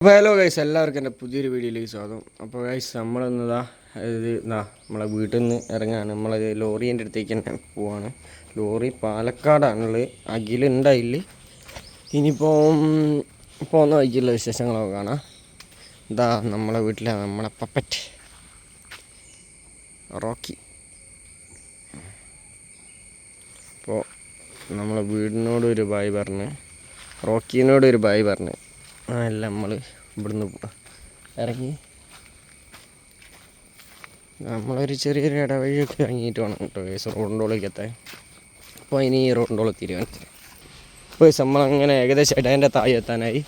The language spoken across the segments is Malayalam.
അപ്പോൾ ഹലോ ഗൈസ്, എല്ലാവർക്കും എൻ്റെ പുതിയൊരു വീഡിയോയിലേക്ക് സ്വാഗതം. അപ്പോൾ ഗൈസ് നമ്മളെ വീട്ടിൽ നിന്ന് ഇറങ്ങാണ്. നമ്മൾ ലോറീൻ്റെ അടുത്തേക്ക് തന്നെ പോവാണ്. ലോറി പാലക്കാടാണുള്ളത്. അഖിലുണ്ടായില്ല. ഇനിയിപ്പോൾ പോകുന്ന വഴിക്കുള്ള വിശേഷങ്ങളൊക്കെ കാണാം. നമ്മളെ വീട്ടിലാണ് നമ്മളെ പപ്പറ്റ് റോക്കി. അപ്പോൾ നമ്മളെ വീടിനോടൊരു ബായ് പറഞ്ഞ്, റോക്കീനോടൊരു ബായ് പറഞ്ഞ് അല്ല നമ്മൾ ഇവിടുന്ന് ഇറങ്ങി നമ്മളൊരു ചെറിയൊരു ഇടവഴിയൊക്കെ ഇറങ്ങിയിട്ട് വേണം കേട്ടോ കേസ് റോഡിൻ്റോളേക്ക് എത്താൻ. അപ്പോൾ ഇനി ഈ റോഡിൻ്റോളം തീരുമാനിച്ചത് അപ്പോൾ നമ്മളങ്ങനെ ഏകദേശം ഇടേൻ്റെ താഴെ എത്താനായി.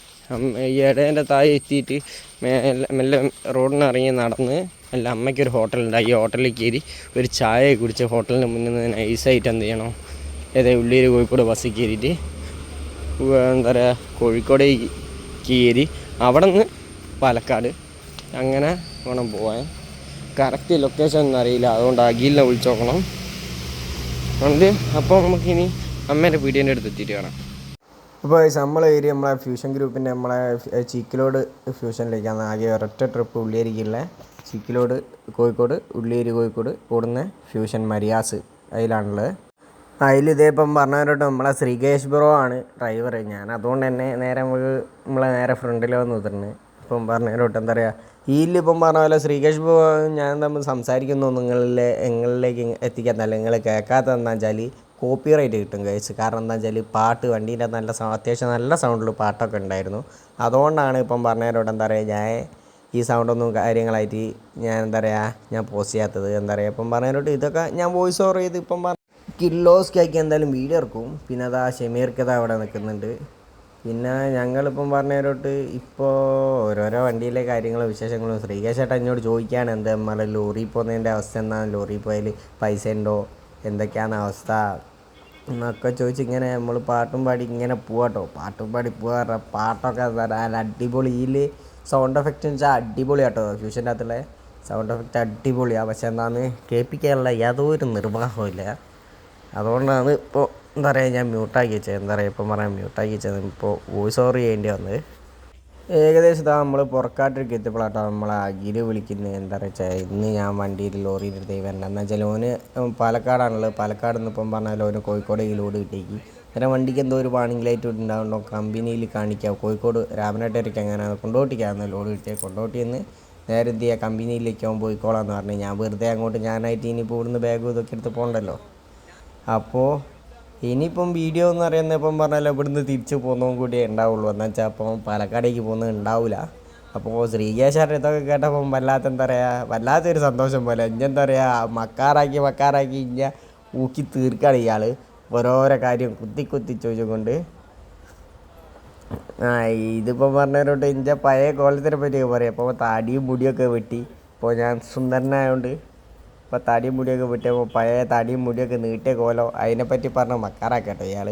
ഈ ഇടേൻ്റെ താഴെ എത്തിയിട്ട് മെല്ലെ റോഡിന് ഇറങ്ങി നടന്ന് അല്ല അമ്മയ്ക്കൊരു ഹോട്ടലുണ്ടായി. ഈ ഹോട്ടലിൽ കയറി ഒരു ചായ കുടിച്ച് ഹോട്ടലിന് മുന്നിൽ നിന്ന് നൈസായിട്ട് എന്ത് ചെയ്യണം, ഉള്ളിയിൽ കോഴിക്കോട് ബസ്സിൽ കയറിയിട്ട് എന്താ പറയുക കോഴിക്കോട് കയറി അവിടെ നിന്ന് പാലക്കാട് അങ്ങനെ വേണം പോകാൻ. കറക്റ്റ് ലൊക്കേഷൻ ഒന്നും അറിയില്ല, അതുകൊണ്ട് അഖിലിനെ വിളിച്ച് നോക്കണം. അതുകൊണ്ട് അപ്പോൾ നമുക്കിനി അമ്മേൻ്റെ വീടിൻ്റെ അടുത്ത് എത്തിയിട്ട് കാണാം. അപ്പോൾ നമ്മളെ ഏരിയ നമ്മളെ ഫ്യൂഷൻ ഗ്രൂപ്പിൻ്റെ നമ്മളെ ചീക്കിലോട് ഫ്യൂഷനിലേക്കാണ്. ആകെ ഒരൊറ്റ ട്രിപ്പ് ഉള്ളിയേരിക്കുള്ള ചീക്കിലോട് കോഴിക്കോട്, ഉള്ളിയേരി കോഴിക്കോട് ഓടുന്ന ഫ്യൂഷൻ മരിയാസ് അതിലാണുള്ളത്. അതിൽ ഇതേപ്പം പറഞ്ഞവരോട്ട് നമ്മളെ ശ്രീകേഷ് ബ്രോ ആണ് ഡ്രൈവർ. ഞാൻ അതുകൊണ്ട് തന്നെ നമ്മളെ നേരെ ഫ്രണ്ടിൽ വന്ന് നിന്നിട്ടുണ്ട്. ഇപ്പം പറഞ്ഞവരോട്ട് എന്താ പറയുക, ഇപ്പം പറഞ്ഞ പോലെ ശ്രീകേഷ് ബ്രോ ഞാൻ തമ്മിൽ സംസാരിക്കുന്നു നിങ്ങളിലേക്ക് എത്തിക്കാത്തല്ല. നിങ്ങൾ കേൾക്കാത്തതെന്താ വെച്ചാൽ കോപ്പി റൈറ്റ് കിട്ടും കഴിച്ച്. കാരണം എന്താ വെച്ചാൽ പാട്ട് വണ്ടീൻ്റെ അത്യാവശ്യം നല്ല സൗണ്ടിൽ പാട്ടൊക്കെ ഉണ്ടായിരുന്നു. അതുകൊണ്ടാണ് ഇപ്പം പറഞ്ഞവരോട്ട് എന്താ പറയുക ഞാൻ ഈ സൗണ്ടൊന്നും കാര്യങ്ങളായിട്ട് ഞാൻ പോസ്റ്റ് ചെയ്യാത്തത്. എന്താ പറയുക ഇപ്പം പറഞ്ഞവരോട്ട് ഇതൊക്കെ ഞാൻ വോയിസ് ഓവർ ചെയ്ത് ഇപ്പം കില്ലോസ്ക്കാക്കി എന്തായാലും വീഡിയോ ഇറക്കും. പിന്നെ ഷമീർക്കഥ അവിടെ നിൽക്കുന്നുണ്ട്. പിന്നെ ഞങ്ങളിപ്പം പറഞ്ഞവരോട്ട് ഇപ്പോൾ ഓരോരോ വണ്ടിയിലെ കാര്യങ്ങളും വിശേഷങ്ങളും ശ്രീകേശേട്ടൻ എന്നോട് ചോദിക്കുകയാണ് എന്താ നമ്മളെ ലോറി പോകുന്നതിൻ്റെ അവസ്ഥ എന്താണ്, ലോറി പോയാൽ പൈസ ഉണ്ടോ, എന്തൊക്കെയാണ് അവസ്ഥ എന്നൊക്കെ ചോദിച്ച് ഇങ്ങനെ നമ്മൾ പാട്ടും പാടി ഇങ്ങനെ പോവാട്ടോ. പാട്ടും പാടി പോകാറ് പാട്ടൊക്കെ നല്ല അടിപൊളി. സൗണ്ട് എഫക്റ്റ് എന്ന് വെച്ചാൽ അടിപൊളിയാട്ടോ. ഫ്യൂഷൻ്റെ അകത്തുള്ള സൗണ്ട് എഫക്റ്റ് അടിപൊളിയാണ്. പക്ഷെ എന്താണെന്ന് കേൾപ്പിക്കാനുള്ള യാതൊരു നിർവാഹമില്ല. അതുകൊണ്ടാണ് ഇപ്പോൾ എന്താ പറയുക ഞാൻ മ്യൂട്ടാക്കി വെച്ചത്. മ്യൂട്ടാക്കി വെച്ചത് ഇപ്പോൾ വോയിസ് ഓവർ ചെയ്യേണ്ടി വന്നത്. ഏകദേശം നമ്മൾ പുറക്കാട്ടിലേക്ക് എത്തിയപ്പോഴാട്ടോ നമ്മളെ അഖില് വിളിക്കുന്നത്. എന്താ വെച്ചാൽ ഇന്ന് ഞാൻ വണ്ടിയിൽ ലോറിയുടെ അടുത്ത് വരണം എന്ന് വെച്ചാൽ ഓന് പാലക്കാടാണുള്ളത്. പാലക്കാട് നിന്ന് ഇപ്പം പറഞ്ഞാൽ ഓന് കോഴിക്കോട് ഈ ലോഡ് കിട്ടിയേക്ക്. അന്നേരം വണ്ടിക്ക് എന്തോ ഒരു വാണിംഗ് ലൈറ്റ് ഉണ്ടാവുണ്ടോ കമ്പനിയിൽ കാണിക്കാം. കോഴിക്കോട് രാമനാട്ടേക്ക് എങ്ങനെ കൊണ്ടോട്ടിക്കാന്ന് ലോഡ് കിട്ടിയത്. കൊണ്ടോട്ടിന്ന് നേരെ എന്ത് ചെയ്യുക കമ്പനിയിലേക്ക് അവൻ പോയിക്കോളാന്ന് പറഞ്ഞു. ഞാൻ വെറുതെ അങ്ങോട്ട് ഞാനായിട്ട് ഇനിയിപ്പോൾ ഇവിടുന്ന് ബാഗും ഇതൊക്കെ എടുത്ത് പോകണ്ടല്ലോ. അപ്പോൾ ഇനിയിപ്പം വീഡിയോ എന്ന് പറയുന്നത് ഇപ്പം പറഞ്ഞാൽ ഇവിടുന്ന് തിരിച്ച് പോകുന്നതും കൂടിയേ ഉണ്ടാവുള്ളൂ. എന്ന് വെച്ചാൽ അപ്പം പാലക്കാടേക്ക് പോകുന്നത് ഉണ്ടാവില്ല. അപ്പോൾ ശ്രീകേശാരുടെ ഇതൊക്കെ കേട്ടപ്പം വല്ലാത്തൊരു സന്തോഷം പോലെ ഇഞ്ഞെന്താ പറയുക മക്കാറാക്കി ഇഞ്ഞ ഊക്കി തീർക്കാണ് ഇയാൾ. ഓരോരോ കാര്യം കുത്തി ചോദിച്ചുകൊണ്ട് ഇതിപ്പം പറഞ്ഞവരോട്ട് ഇഞ്ച പഴയ കോലത്തിനെ പറ്റിയൊക്കെ പറയും. അപ്പോൾ താടിയും മുടിയൊക്കെ വെട്ടി. ഇപ്പോൾ ഞാൻ സുന്ദരനായതുകൊണ്ട് ഇപ്പോൾ തടിയും മുടിയൊക്കെ വെട്ടിയപ്പോൾ പഴയ തടിയും മുടിയൊക്കെ നീട്ടിയ കോലോ അതിനെപ്പറ്റി പറഞ്ഞ മക്കാറാക്കട്ടെ ഇയാൾ.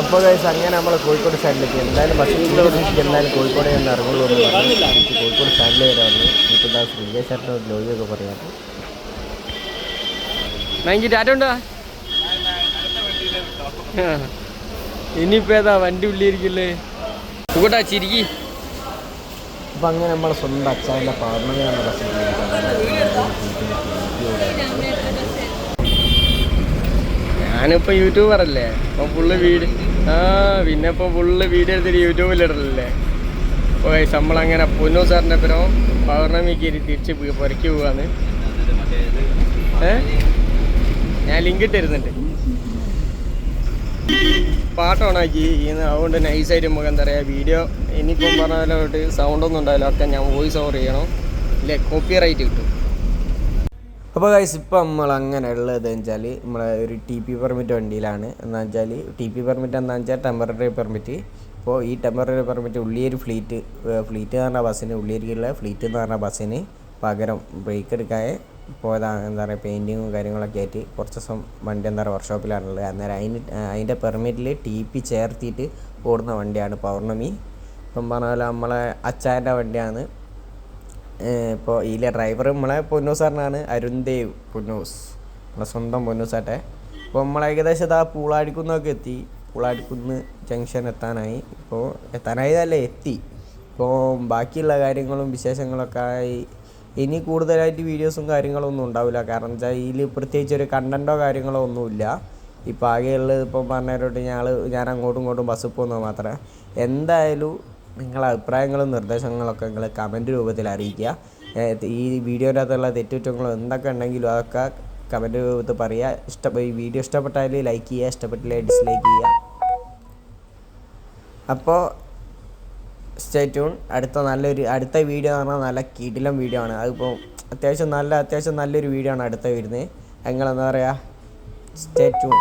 അപ്പോൾ ഗൈസ് അങ്ങനെ നമ്മൾ കോഴിക്കോട് സ്റ്റാൻഡിലേക്ക് എന്തായാലും എന്തായാലും കോഴിക്കോട് നിന്ന് ഇറങ്ങുള്ളൂ എന്ന് പറഞ്ഞു. കോഴിക്കോട് സ്റ്റാൻഡിൽ വരെ വന്നു. ഇപ്പോൾ ശ്രീകേശാറിൻ്റെ ലോഹിയൊക്കെ പറയാം. ടാറ്റുണ്ടോ ഇനിയിപ്പോൾ ഏതാ വണ്ടി ഉള്ളിയിരിക്കില്ലേ കൂട്ടാ ചിരിക്കി. അപ്പം അങ്ങനെ നമ്മളെ സ്വന്തം അച്ഛൻ്റെ പൗർണമിയാണ് ഞാനിപ്പോൾ യൂട്യൂബറല്ലേ. അപ്പോൾ ഫുള്ള് പിന്നെ ഇപ്പോൾ ഫുള്ള് വീഡിയോ എടുത്തിട്ട് യൂട്യൂബിലിടലല്ലേ. അപ്പോൾ നമ്മളങ്ങനെ പൊന്നു സാറിൻ്റെ അപ്പുറം പൗർണമിക്ക് തിരിച്ച് പുരയ്ക്ക് പോവാന്ന്. ഞാൻ ലിങ്ക് ഇട്ടിരുന്നുണ്ട്. പാട്ട് ഓണാക്കി അതുകൊണ്ട് നൈസായിട്ട് നമുക്ക് എന്താ പറയുക വീഡിയോ ഇനിയിപ്പം പറഞ്ഞാലോട്ട് സൗണ്ടൊന്നും ഉണ്ടാവില്ല. ഒക്കെ ഞാൻ വോയിസ് ഓവർ ചെയ്യണം, ഇല്ലേ കോപ്പി റൈറ്റ് കിട്ടും. അപ്പോൾ ഗൈസ് ഇപ്പം നമ്മൾ അങ്ങനെ ഉള്ളത് വെച്ചാൽ നമ്മളെ ഒരു TP പെർമിറ്റ് വണ്ടിയിലാണ്. എന്താ വെച്ചാൽ TP പെർമിറ്റ് എന്താണെന്ന് വെച്ചാൽ ടെമ്പററി പെർമിറ്റ്. അപ്പോൾ ഈ ടെമ്പററി പെർമിറ്റ് ഉള്ളിയേരി ഫ്ലീറ്റ് എന്ന് പറഞ്ഞ ബസ്സിന് ഉള്ളിയേരിക്കുള്ള ഫ്ലീറ്റ് എന്ന് പറഞ്ഞ ബസ്സിന് പകരം ബ്രേക്ക് എടുക്കാതെ പോയതാണ്. എന്താ പറയുക പെയിൻറ്റിങ്ങും കാര്യങ്ങളൊക്കെ ആയിട്ട് കുറച്ച് ദിവസം വണ്ടി എന്താ പറയുക വർക്ക്ഷോപ്പിലാണുള്ളത്. അന്നേരം അതിൻ്റെ പെർമിറ്റിൽ TP ചേർത്തിയിട്ട് ഓടുന്ന വണ്ടിയാണ് പൗർണമി. ഇപ്പം പറഞ്ഞാൽ നമ്മളെ അച്ചായൻ്റെ വണ്ടിയാണ്. ഇപ്പോൾ ഇതിലെ ഡ്രൈവർ നമ്മളെ പൊന്നൂസ് പറഞ്ഞാണ് അരുൺദേവ് പൊന്നൂസ്, നമ്മളെ സ്വന്തം പൊന്നൂസാട്ടെ. ഇപ്പോൾ നമ്മൾ ഏകദേശം ആ പൂളാടിക്കുന്നൊക്കെ എത്തി. പൂളാടിക്കുന്ന് ജംഗ്ഷൻ എത്താനായി. ഇപ്പോൾ എത്താനായതല്ലേ, എത്തി. ഇപ്പോൾ ബാക്കിയുള്ള കാര്യങ്ങളും വിശേഷങ്ങളൊക്കെ ആയി. ഇനി കൂടുതലായിട്ട് വീഡിയോസും കാര്യങ്ങളൊന്നും ഉണ്ടാവില്ല. കാരണം വെച്ചാൽ ഇതിൽ പ്രത്യേകിച്ച് ഒരു കണ്ടൻറ്റോ കാര്യങ്ങളോ ഒന്നുമില്ല. ഇപ്പോൾ ആകെയുള്ളത് ഇപ്പം പറഞ്ഞവരോട്ട് ഞാൻ അങ്ങോട്ടും ഇങ്ങോട്ടും ബസ്സിൽ പോകുന്നത് മാത്രമേ. എന്തായാലും നിങ്ങളെ അഭിപ്രായങ്ങളും നിർദ്ദേശങ്ങളൊക്കെ നിങ്ങൾ കമൻറ്റ് രൂപത്തിൽ അറിയിക്കുക. ഈ വീഡിയോൻ്റെ അകത്തുള്ള തെറ്റുകുറ്റങ്ങളോ എന്തൊക്കെ ഉണ്ടെങ്കിലും അതൊക്കെ കമൻറ്റ് രൂപത്തിൽ പറയുക. ഈ വീഡിയോ ഇഷ്ടപ്പെട്ടാൽ ലൈക്ക് ചെയ്യുക, ഇഷ്ടപ്പെട്ടില്ലേ ഡിസ്ലൈക്ക് ചെയ്യുക. അപ്പോൾ സ്റ്റേ ട്യൂൺ. അടുത്ത വീഡിയോ എന്ന് പറഞ്ഞാൽ നല്ല കിടിലം വീഡിയോ ആണ്. അതിപ്പോൾ അത്യാവശ്യം നല്ലൊരു വീഡിയോ ആണ് അടുത്ത വരുന്നത്. നിങ്ങളെന്താ പറയുക, സ്റ്റേ ട്യൂൺ.